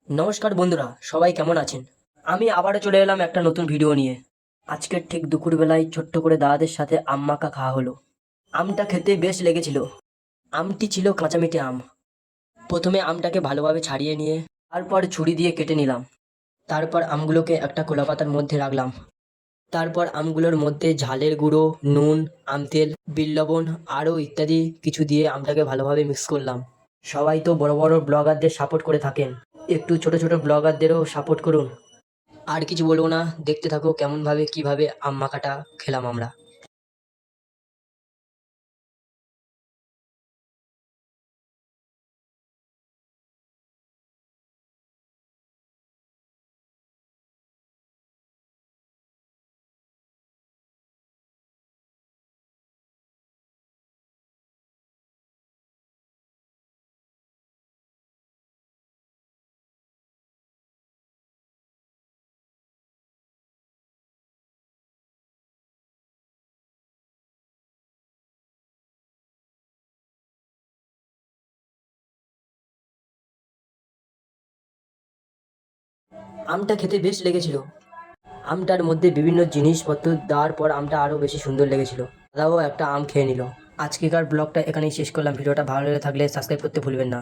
নমস্কার বন্ধুরা, সবাই কেমন আছেন? আমি আবারও চলে এলাম একটা নতুন ভিডিও নিয়ে। আজকের ঠিক দুপুরবেলায় ছোট্ট করে দাদাদের সাথে আম মাখা খাওয়া হলো। আমটা খেতে বেশ লেগেছিল। আমটি ছিল কাঁচামিঠে আম। প্রথমে আমটাকে ভালোভাবে ছাড়িয়ে নিয়ে তারপর ছুরি দিয়ে কেটে নিলাম। তারপর আমগুলোকে একটা কলা পাতার মধ্যে রাখলাম। তারপর আমগুলোর মধ্যে ঝালের গুঁড়ো, নুন, আমতেল, বিট লবণ আরও ইত্যাদি কিছু দিয়ে আমটাকে ভালোভাবে মিক্স করলাম। সবাই তো বড় বড় ব্লগারদের সাপোর্ট করে থাকেন, একটু ছোট ছোট ব্লগারদেরও সাপোর্ট করুন। আর কিছু বলবো না, দেখতে থাকো কেমনভাবে কিভাবে আম মাখাটা খেলাম আমরা। আমটা খেতে বেশ লেগেছিল। আমটার মধ্যে বিভিন্ন জিনিসপত্র দেওয়ার পর আমটা আরও বেশি সুন্দর লেগেছিল। দাদাও একটা আম খেয়ে নিল। আজকেকার ব্লগটা এখানেই শেষ করলাম। ভিডিওটা ভালো লেগে থাকলে সাবস্ক্রাইব করতে ভুলবেন না।